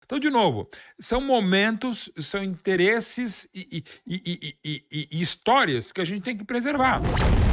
Então, de novo, são momentos, são interesses e histórias que a gente tem que preservar.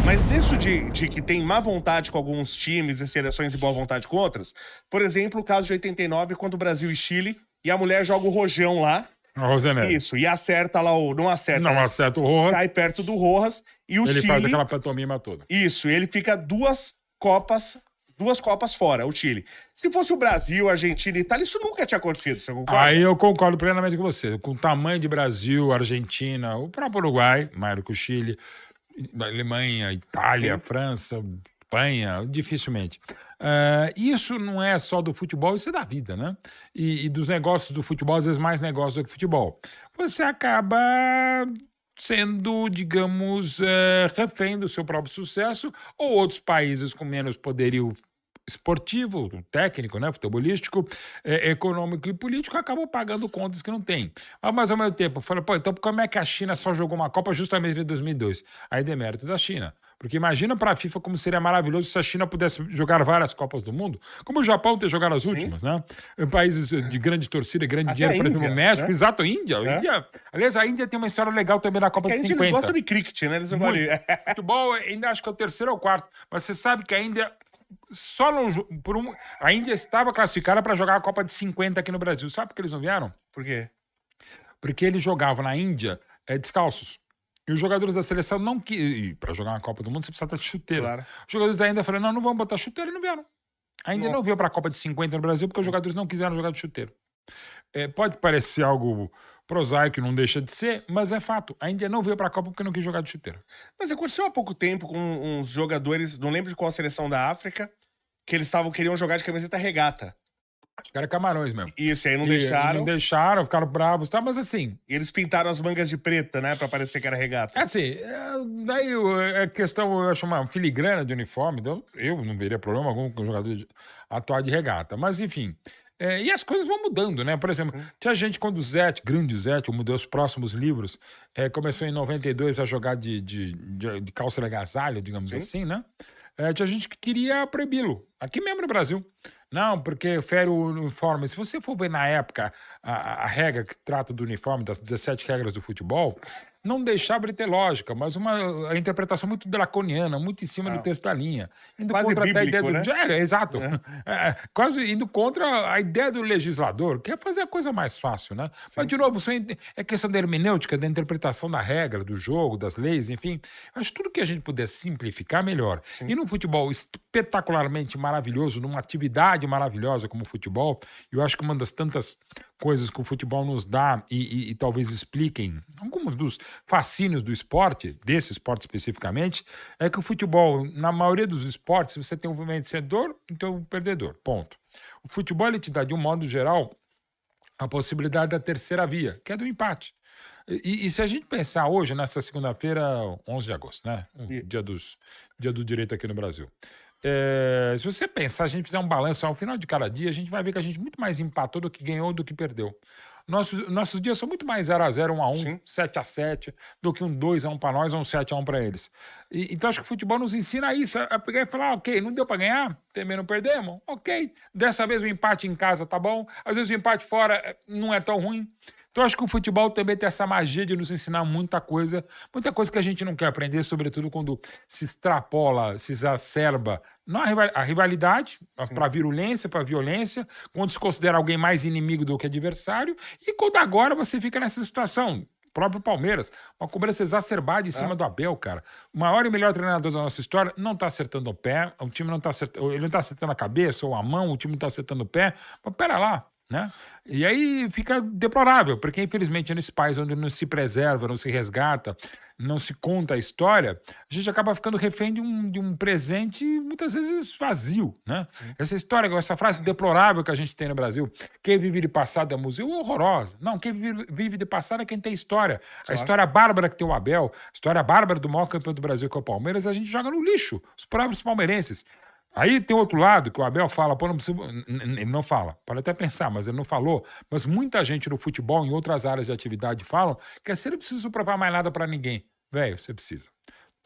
Mas nisso de que tem má vontade com alguns times e seleções e boa vontade com outras, por exemplo, o caso de 89, quando o Brasil e Chile, e a mulher joga o rojão lá, A Rosenelli isso, e acerta lá o... Não acerta, não acerta o Rojas, cai perto do Rojas, e o ele faz Chile... aquela pantomima toda. Isso, ele fica duas Copas fora, o Chile. Se fosse o Brasil, Argentina e Itália, isso nunca tinha acontecido, você concorda? Aí eu concordo plenamente com você. Com o tamanho de Brasil, Argentina, o próprio Uruguai, maior que o Chile, Alemanha, Itália, Sim. França, Espanha, dificilmente. Isso não é só do futebol, isso é da vida, né? E dos negócios do futebol, às vezes mais negócio do que futebol. Você acaba sendo, digamos, refém do seu próprio sucesso, ou outros países com menos poderio esportivo, técnico, né, futebolístico, econômico e político, acabam pagando contas que não tem. Mas, ao mesmo tempo, eu falo, pô, então como é que a China só jogou uma Copa justamente em 2002? Aí demérito da China. Porque imagina para a FIFA como seria maravilhoso se a China pudesse jogar várias Copas do Mundo, como o Japão ter jogado as últimas, né? Em países de grande torcida e grande Até dinheiro, a por exemplo, o Índia, México, né? exato, Índia. Aliás, a Índia tem uma história legal também na Copa Que a de Índia, eles 50. gostam de cricket, né? Eles não Muito. gostam Futebol, ainda acho que é o terceiro ou quarto. Mas você sabe que a Índia só não, a Índia estava classificada para jogar a Copa de 50 aqui no Brasil. Sabe por que eles não vieram? Por quê? Porque eles jogavam na Índia descalços. E os jogadores da seleção não queriam. Para jogar uma Copa do Mundo, você precisa estar de chuteira. Claro. Os jogadores da Índia falaram: não vamos botar chuteira, e não vieram. A Índia não veio para a Copa de 50 no Brasil porque os jogadores não quiseram jogar de chuteiro. Pode parecer algo prosaico, não deixa de ser, mas é fato. A Índia não veio para a Copa porque não quis jogar de chuteiro. Mas aconteceu há pouco tempo com uns jogadores, não lembro de qual seleção da África, que eles queriam jogar de camiseta regata. Acho que era Camarões mesmo. Isso, aí não E deixaram. não deixaram, ficaram bravos, tá? Mas assim, E eles pintaram as mangas de preta, né? Pra parecer que era regata. daí é questão, eu acho uma filigrana de uniforme, então eu não veria problema algum com o jogador atuar de regata. Mas enfim, e as coisas vão mudando, né? Por exemplo, tinha gente quando o Zete, grande Zete, um dos próximos livros, começou em 92 a jogar de calça de agasalho, digamos assim, né? Tinha gente que queria proibi-lo, aqui mesmo no Brasil. Não, porque fere o uniforme. Se você for ver na época a regra que trata do uniforme, das 17 regras do futebol, não deixava de ter lógica, mas a interpretação muito draconiana, muito em cima do texto da linha. Indo Quase contra até a ideia bíblico, do. né? Exato. Quase indo contra a ideia do legislador, que é fazer a coisa mais fácil, né? Mas, de novo, isso é questão da hermenêutica, da interpretação da regra, do jogo, das leis, enfim. Acho que tudo que a gente puder simplificar, melhor. E num futebol espetacularmente maravilhoso, numa atividade maravilhosa como o futebol, eu acho que uma das tantas coisas que o futebol nos dá e talvez expliquem alguns dos fascínios do esporte, desse esporte especificamente, é que o futebol, na maioria dos esportes, você tem um vencedor e tem um perdedor, ponto. O futebol, ele te dá, de um modo geral, a possibilidade da terceira via, que é do empate. E se a gente pensar hoje, nessa segunda-feira, 11 de agosto, né? Dia do direito aqui no Brasil. Se você pensar, a gente fizer um balanço ao final de cada dia, a gente vai ver que a gente muito mais empatou do que ganhou do que perdeu. Nossos dias são muito mais 0x0, 1x1, 7x7, do que um 2x1 para nós ou um 7x1 para eles. Então acho que o futebol nos ensina isso, a pegar e falar, ok, não deu para ganhar, também não perdemos, ok. Dessa vez o empate em casa tá bom, às vezes o empate fora não é tão ruim. Então, acho que o futebol também tem essa magia de nos ensinar muita coisa que a gente não quer aprender, sobretudo quando se extrapola, se exacerba não a rivalidade, para virulência, para violência, quando se considera alguém mais inimigo do que adversário, e quando agora você fica nessa situação. O próprio Palmeiras, uma cobrança exacerbada em cima do Abel, cara. O maior e melhor treinador da nossa história não tá acertando o pé, o time não tá acertando, ele não tá acertando a cabeça ou a mão, o time não tá acertando o pé, mas pera lá. Né? E aí fica deplorável, porque infelizmente nesse país onde não se preserva, não se resgata, não se conta a história, a gente acaba ficando refém de um presente muitas vezes vazio, né? Essa história, essa frase deplorável que a gente tem no Brasil, quem vive de passado é museu, é horrorosa. Não, quem vive de passado é quem tem história. A história bárbara que tem o Abel, a história bárbara do maior campeão do Brasil, que é o Palmeiras, a gente joga no lixo, os próprios palmeirenses. Aí tem outro lado que o Abel fala, pô, não precisa. Ele não fala, pode até pensar, mas ele não falou. Mas muita gente no futebol, em outras áreas de atividade, falam que você não precisa provar mais nada pra ninguém. Velho, você precisa.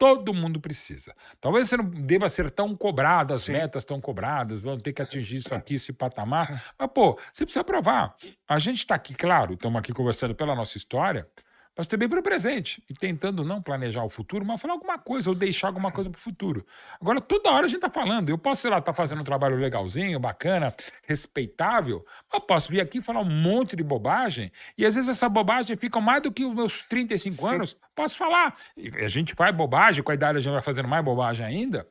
todo mundo precisa. Talvez você não deva ser tão cobrado, as Sim. metas tão cobradas, vão ter que atingir isso aqui, esse patamar. Mas, pô, você precisa provar. A gente está aqui, claro, estamos aqui conversando pela nossa história, mas também pelo presente. E tentando não planejar o futuro, mas falar alguma coisa, ou deixar alguma coisa para o futuro. Agora, toda hora a gente está falando. Eu posso, sei lá, estar fazendo um trabalho legalzinho, bacana, respeitável, mas eu posso vir aqui e falar um monte de bobagem, e às vezes essa bobagem fica mais do que os meus 35 Sim. anos. Posso falar. E a gente faz bobagem, com a idade a gente vai fazendo mais bobagem ainda.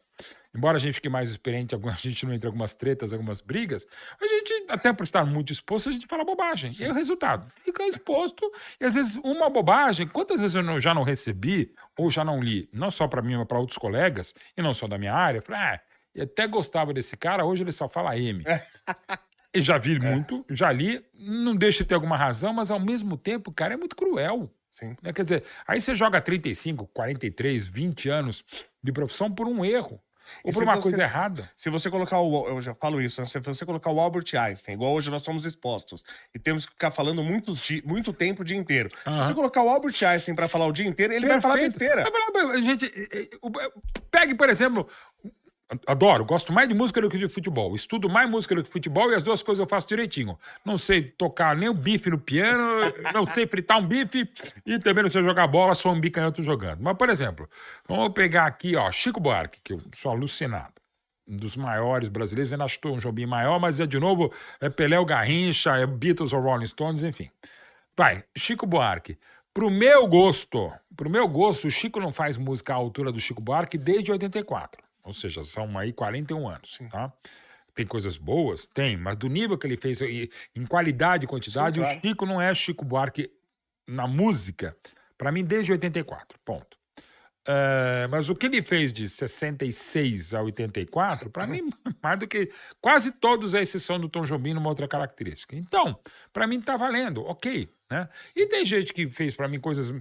Embora a gente fique mais experiente, a gente não entre algumas tretas, algumas brigas, a gente, até por estar muito exposto, a gente fala bobagem. E aí o resultado fica exposto, e às vezes uma bobagem, quantas vezes eu já não recebi, ou já não li, não só para mim, mas para outros colegas, e não só da minha área, eu falei, eu até gostava desse cara, hoje ele só fala M. E já vi muito, já li, não deixa de ter alguma razão, mas ao mesmo tempo, cara, é muito cruel. Sim. Né? Quer dizer, aí você joga 35, 43, 20 anos de profissão por um erro. Ou E por se uma você- coisa errada. Se você colocar eu já falo isso, né? Se você colocar o Albert Einstein, igual hoje nós somos expostos, e temos que ficar falando muito tempo o dia inteiro. Se você colocar o Albert Einstein pra falar o dia inteiro, ele vai falar Perfeito. besteira. Vai falar, gente, pegue, por exemplo, adoro, gosto mais de música do que de futebol. Estudo mais música do que futebol e as duas coisas eu faço direitinho. Não sei tocar nem o bife no piano, não sei fritar um bife e também não sei jogar bola, sou um bicanhoto jogando. Mas, por exemplo, vamos pegar aqui, ó, Chico Buarque, que eu sou alucinado. Um dos maiores brasileiros, ainda acho que um joguinho maior, mas de novo, é Pelé ou Garrincha, é Beatles ou Rolling Stones, enfim. Vai, Chico Buarque. Pro meu gosto, o Chico não faz música à altura do Chico Buarque desde 84. Ou seja, são aí 41 anos, tá? Tem coisas boas? Tem, mas do nível que ele fez em qualidade e quantidade, Sim, claro. o Chico não é Chico Buarque na música, pra mim, desde 84, ponto. Mas o que ele fez de 66 a 84, pra mim, mais do que quase todos, a exceção do Tom Jobim, numa outra característica. Então, pra mim tá valendo, ok, né? E tem gente que fez pra mim coisas...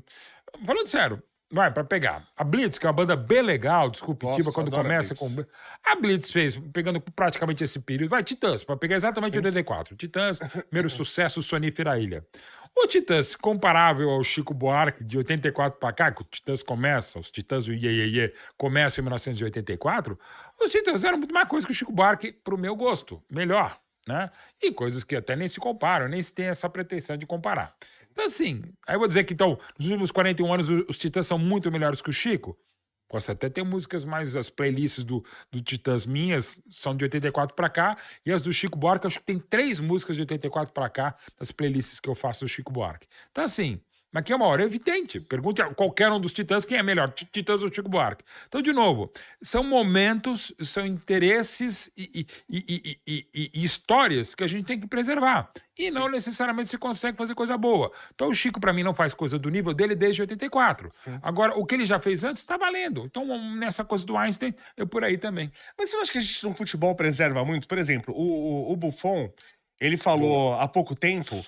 Falando sério, vai, pra pegar. A Blitz, que é uma banda bem legal, disruptiva, Nossa, quando adoro a começa Blitz. com... A Blitz fez, pegando praticamente esse período, vai, Titãs, pra pegar exatamente 84. Titãs, primeiro sucesso, Sonífera Ilha. O Titãs, comparável ao Chico Buarque, de 84 pra cá, que o Titãs começa, os Titãs do Iê, Iê, Iê, começam em 1984, os Titãs eram muito mais coisa que o Chico Buarque, pro meu gosto, melhor, né? E coisas que até nem se comparam, nem se tem essa pretensão de comparar. Então, assim, aí eu vou dizer que, então, nos últimos 41 anos, os Titãs são muito melhores que o Chico. Posso até ter músicas mais... As playlists do Titãs minhas são de 84 pra cá, e as do Chico Buarque, acho que tem 3 músicas de 84 pra cá, das playlists que eu faço do Chico Buarque. Então, assim... Mas que é uma hora evidente. Pergunte a qualquer um dos Titãs quem é melhor, Titãs ou Chico Buarque. Então, de novo, são momentos, são interesses e histórias que a gente tem que preservar. E não necessariamente se consegue fazer coisa boa. Então, o Chico, pra mim, não faz coisa do nível dele desde 84. Agora, o que ele já fez antes, tá valendo. Então, nessa coisa do Einstein, eu por aí também. Mas você não acha que a gente no futebol preserva muito? Por exemplo, o Buffon, ele falou há pouco tempo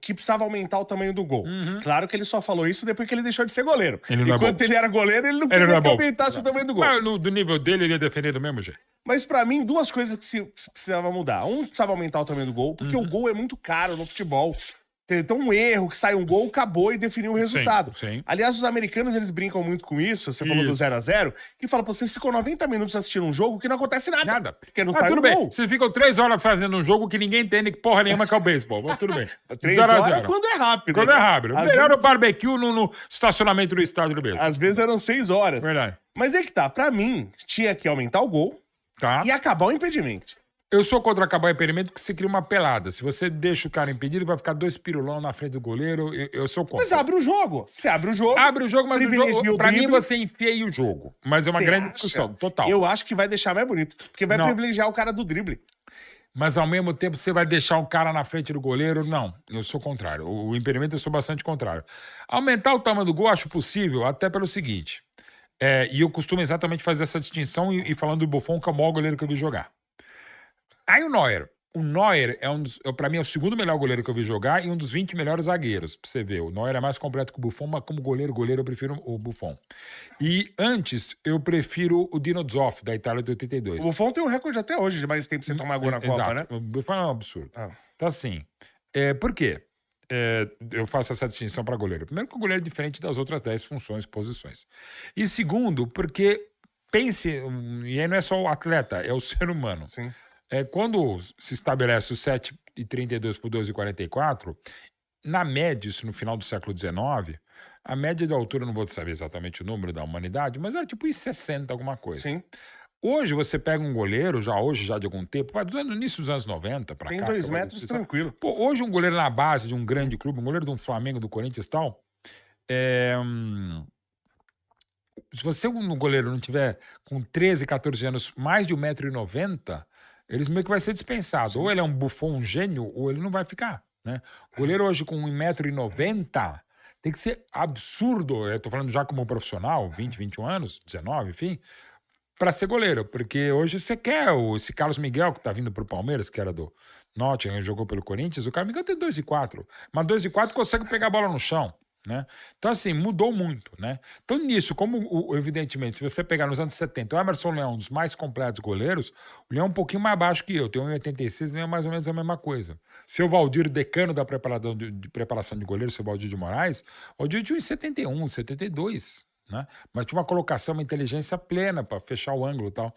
que precisava aumentar o tamanho do gol. Claro que ele só falou isso depois que ele deixou de ser goleiro. Ele não é Enquanto bom. ele era goleiro, ele não Ele queria não é que bom. aumentasse o tamanho do gol. Mas do nível dele, ele ia defender do mesmo jeito. Mas pra mim, duas coisas que se precisava mudar. Um, precisava aumentar o tamanho do gol, porque o gol é muito caro no futebol. Então, um erro, que sai um gol, acabou e definiu o resultado. sim. Aliás, os americanos, eles brincam muito com isso. Você falou do Isso. 0-0, que fala, pô, vocês ficam 90 minutos assistindo um jogo que não acontece nada. Nada. Porque não Mas sai tudo um bem. gol. Vocês ficam 3 horas fazendo um jogo que ninguém entende que porra nenhuma que é o beisebol. Mas tudo bem. 3 0 a horas 0. quando é rápido. Quando é rápido. Às Melhor vezes- o barbecue no estacionamento do estádio do beisebol. Às vezes eram 6 horas. Verdade. Mas é que tá, pra mim, tinha que aumentar o gol Tá? e acabar o impedimento. Eu sou contra acabar o impedimento porque você cria uma pelada. Se você deixa o cara impedido, vai ficar 2 pirulão na frente do goleiro. Eu sou contra. Mas abre o jogo. Você abre o jogo. Abre o jogo, mas o privilegia jogo, o pra mim drible. você enfeia o jogo. Mas é uma Você grande acha? discussão, total. Eu acho que vai deixar mais bonito. Porque vai Não. privilegiar o cara do drible. Mas ao mesmo tempo você vai deixar o cara na frente do goleiro? Não, eu sou contrário. O impedimento eu sou bastante contrário. Aumentar o tamanho do gol acho possível, até pelo seguinte. E eu costumo exatamente fazer essa distinção e falando do Buffon, que é o maior goleiro que eu vi jogar. Aí o Neuer. O Neuer pra mim, é o segundo melhor goleiro que eu vi jogar e um dos 20 melhores zagueiros. Pra você ver, o Neuer é mais completo que o Buffon, mas como goleiro, eu prefiro o Buffon. E antes, eu prefiro o Dino Zoff, da Itália de 82. O Buffon tem um recorde até hoje de mais tempo sem tomar gol na Copa, Exato. né? O Buffon é um absurdo. Ah. Então, assim, por quê? eu faço essa distinção para goleiro. Primeiro, que o goleiro é diferente das outras 10 funções, posições. E segundo, porque pense, e aí não é só o atleta, é o ser humano. Sim. Quando se estabelece o 7,32 por 2,44, na média, isso no final do século XIX, a média de altura, não vou saber exatamente o número da humanidade, mas era tipo 1,60 alguma coisa. Sim. Hoje você pega um goleiro, já de algum tempo, no início dos anos 90 para cá. Tem 2 metros tranquilo. Pô, hoje um goleiro na base de um grande clube, um goleiro de um Flamengo, do Corinthians e tal, se você no goleiro não tiver com 13, 14 anos mais de 1,90 m, ele meio que vai ser dispensado. Sim. Ou ele é um Buffon, um gênio, ou ele não vai ficar, né? O goleiro hoje com 1,90 m tem que ser absurdo, eu tô falando já como profissional, 20, 21 anos, 19, enfim, para ser goleiro, porque hoje você quer esse Carlos Miguel que tá vindo pro Palmeiras, que era do Nottingham, jogou pelo Corinthians, o Carlos Miguel tem 2,4, mas 2,4 consegue pegar a bola no chão, né? Então, assim, mudou muito, né? Então, nisso, como evidentemente, se você pegar nos anos 70, o Emerson Leão, um dos mais completos goleiros, o Leão é um pouquinho mais baixo que eu, tem 1,86, é mais ou menos a mesma coisa. Seu Valdir, decano da preparação de goleiro, seu Valdir de Moraes, o Valdir tinha 1,71, 72, né? Mas tinha uma colocação, uma inteligência plena para fechar o ângulo e tal.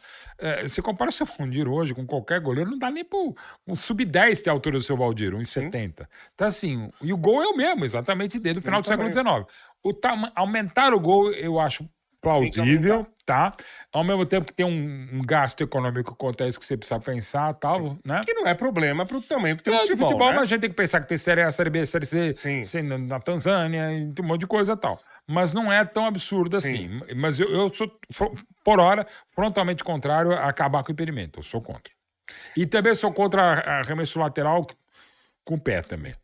Você compara o seu Valdir hoje com qualquer goleiro, não dá nem para um sub-10 ter a altura do seu Valdir, 1,70. Então, assim, e o gol é o mesmo, exatamente desde o final do século XIX. Aumentar o gol, eu acho plausível, tá? Ao mesmo tempo que tem um gasto econômico que acontece que você precisa pensar, tal, sim, né? Que não é problema pro tamanho que tem o futebol, né? Mas a gente tem que pensar que tem Série A, Série B, Série C, na Tanzânia, e tem um monte de coisa tal. Mas não é tão absurdo assim. Mas eu sou, por hora, frontalmente contrário a acabar com o impedimento. Eu sou contra. E também sou contra arremesso lateral com o pé também.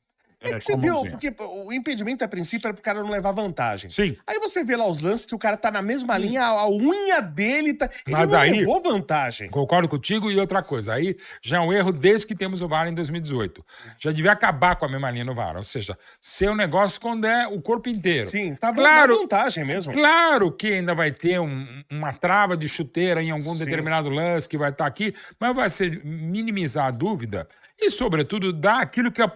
É que você viu, porque o impedimento, a princípio, era pro cara não levar vantagem. Sim. Aí você vê lá os lances que o cara tá na mesma linha, a unha dele tá... Ele mas não aí, levou vantagem. Concordo contigo. E outra coisa, aí já é um erro desde que temos o VAR em 2018. Já devia acabar com a mesma linha no VAR. Ou seja, ser um negócio quando é o corpo inteiro. Sim, tá na vantagem mesmo. Claro que ainda vai ter uma trava de chuteira em algum determinado lance que vai estar aqui, mas vai ser minimizar a dúvida e, sobretudo, dar aquilo que o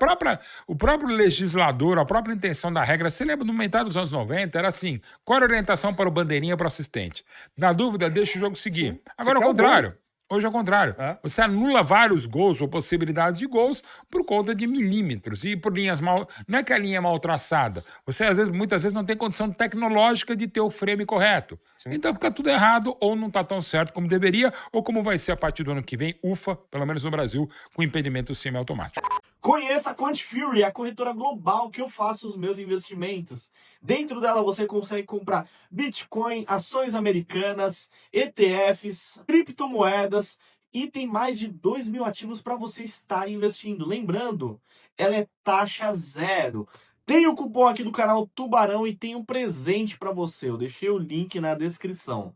próprio legislador, a própria intenção da regra, você lembra, no metade dos anos 90, era assim, qual era a orientação para o bandeirinha, para o assistente? Na dúvida, deixa o jogo seguir. Sim. Agora, ao contrário. Hoje é o contrário. Você anula vários gols ou possibilidades de gols por conta de milímetros e por linhas mal... Não é que a linha é mal traçada. Você, muitas vezes, não tem condição tecnológica de ter o frame correto. Sim. Então fica tudo errado ou não está tão certo como deveria ou como vai ser a partir do ano que vem, ufa, pelo menos no Brasil, com impedimento semiautomático. Conheça a Quant Fury, a corretora global que eu faço os meus investimentos. Dentro dela você consegue comprar Bitcoin, ações americanas, ETFs, criptomoedas e tem mais de 2.000 ativos para você estar investindo. Lembrando, ela é taxa zero. Tem o cupom aqui do canal Tubarão e tem um presente para você. Eu deixei o link na descrição.